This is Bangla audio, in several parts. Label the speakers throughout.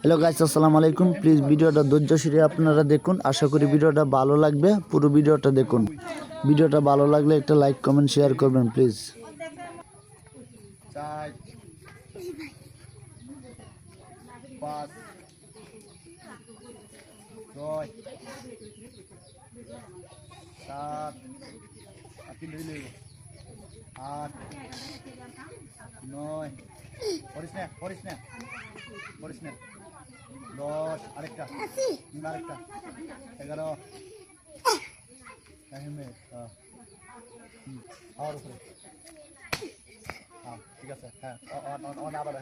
Speaker 1: হ্যালো গাইস, আসসালামু আলাইকুম। প্লিজ ভিডিওটা ধৈর্য সহকারে আপনারা দেখুন। আশা করি ভিডিওটা ভালো লাগবে। পুরো ভিডিওটা দেখুন। ভিডিওটা ভালো লাগলে একটা লাইক কমেন্ট শেয়ার করবেন প্লিজ।
Speaker 2: 4 5 6 7 8 9 পড়িস না 10 আরেকটা 11 আর উপরে ঠিক আছে। হ্যাঁ আবার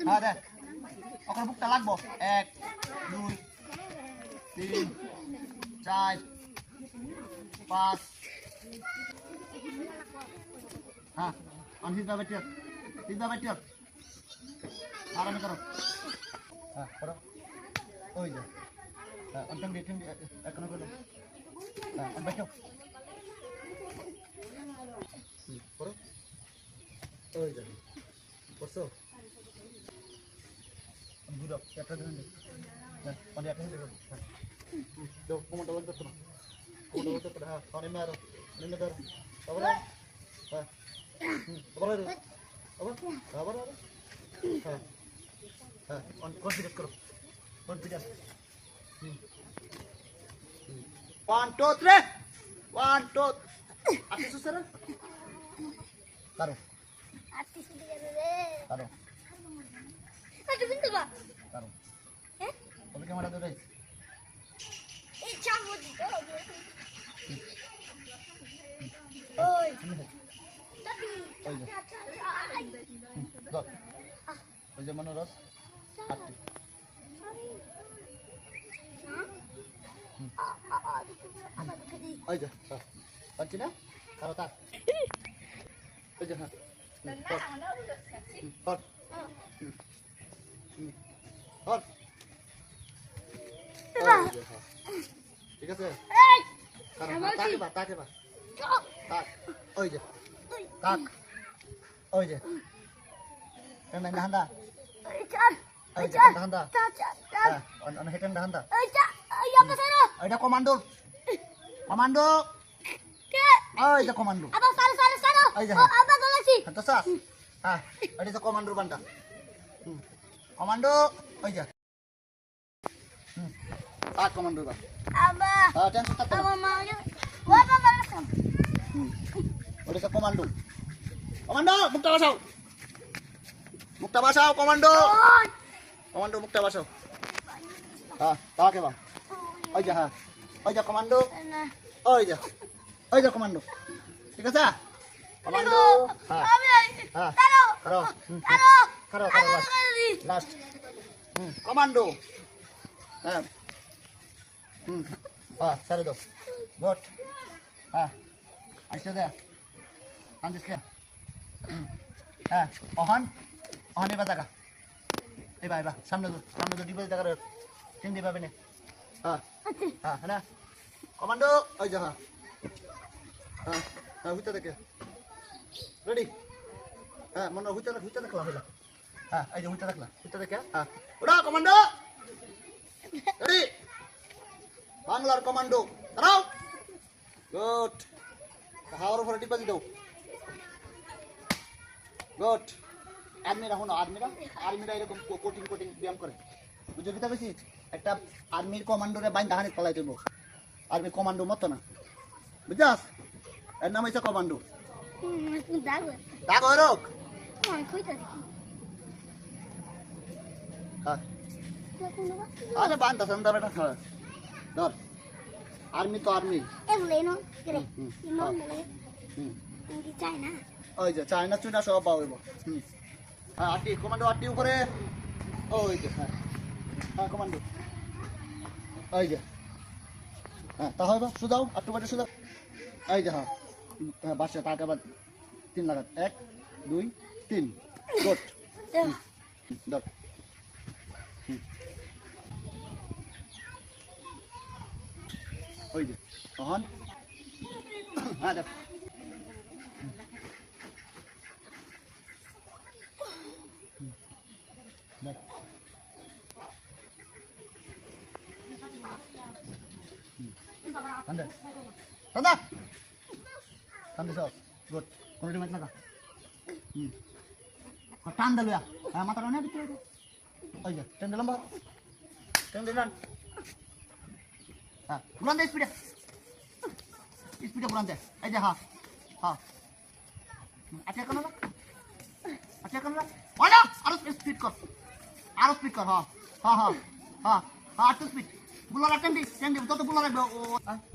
Speaker 2: হ্যাঁ দেখ ওখানে বুকটা লাগবো 1 2 3 4 5 হ্যাঁ সিদ্ধা বেটিয়া আরামে করো। হ্যাঁ করো ওই যা। হ্যাঁ অন্তম দিয়ে এখনো করো। হ্যাঁ বেটো করো ওই যা করছো ঘুরো একটা দিন হ্যাঁ মানে একটা দিন তো কোমরটা বন্ধ করো। হ্যাঁ পানি মারো আবার হ্যাঁ আবার হ্যাঁ হ্যাঁ কনফিডেন্স করো কনফিডেন্স 1 2 3 1 2 আচ্ছা সুসরা কারো কারো
Speaker 3: আচ্ছা বিন্দু বা
Speaker 2: কারো
Speaker 3: হ্যাঁ
Speaker 2: ওকে ক্যামেরা ধরে
Speaker 3: এই চামচ দিতে হবে ওই
Speaker 2: ওই যে ওই যে মনোরস আটটি ওই যে পাচ্ছি না কারো তাক ওই যে হ্যাঁ ঠিক আছে তাকে বা তাক ওই যে তাক ওই যে ধান্দা ওই যে ধান্দা হ্যাঁ হেটেন ধান্দা ওইটা কমান্ডো ওই যে কমান্ডো ওই যে তো সাস হ্যাঁ ওইটা তো কমান্ডোর বান্ডা কমান্ডো ওই যে আর কমান্ডোর বান্ডা হ্যাঁ টেনশন থাকতে ওইটা তো কমান্ডো মুখটা বাসাও কমান্ডো মুখটা বাসাও হ্যাঁ তাকে বা ওই যে হ্যাঁ ওই যে কমান্ডো ওই যে কমান্ডো ঠিক আছে কমান্ডো হ্যাঁ হ্যাঁ করো লাস্ট কমান্ডো হ্যাঁ হ্যাঁ ছেড়ে দাও গুড হ্যাঁ আসতে দে আনজিসকে হ্যাঁ অহন এবার দেখা এবার সামনে তো ডিপোজিট দেখা চিনতে পাবে না হ্যাঁ হ্যাঁ হ্যাঁ কমান্ডো ওই যা হ্যাঁ হ্যাঁ হ্যাঁ হুইতে দেখে রেডি হ্যাঁ মনে হুইতে দেখলাম হইলা হ্যাঁ এই যে হুইতে দেখে হ্যাঁ ওরা কমান্ডো রেডি বাংলার কমান্ডো দাঁড়াও গুড হাওয়ার উপরে ডিপোজিট দাও গুড আর্মিরা এরকম কোটিং ব্যায়াম করে বুঝে দিতে পেরেছি একটা আর্মির কমান্ডোরে বাইন দাহানি পালাই দেবো আর্মির কমান্ডো মতো না বুঝছাস এর নাম হয়েছে কমান্ডো দাগ রোগ আরে বান্ধা সন্ধ্যা বেটা ধর আর্মি তো আর্মি ওই যে চায়না চুইনা সব পাওয়াব হ্যাঁ আটটি কমান্ডো আটটি উপরে ওই যে হ্যাঁ হ্যাঁ কমান্ডো ওই যে হ্যাঁ তাহলে শুধাও আটটু বাটে শুধাও এই যে হ্যাঁ হ্যাঁ বাসে তাকে আবার 3 লাগাত 1 2 3 গুড ধর ওই যে তখন হ্যাঁ দেখ দেখ Tanda. Tanda. Tanda so. Good. Kono di matna ka. Tanda lu ya. Mata rone di tu. Oh iya, tanda lamba. Tanda dan. Bulan deh speed. Speed bulan deh. Aja ha. Ha. Acha kono la. Acha kono la. Ola, harus speed kor. Harus speed kor ha. Ha ha. Ha. Ha, harus speed. Bulan tendi, tendi. Betul bulan lagi.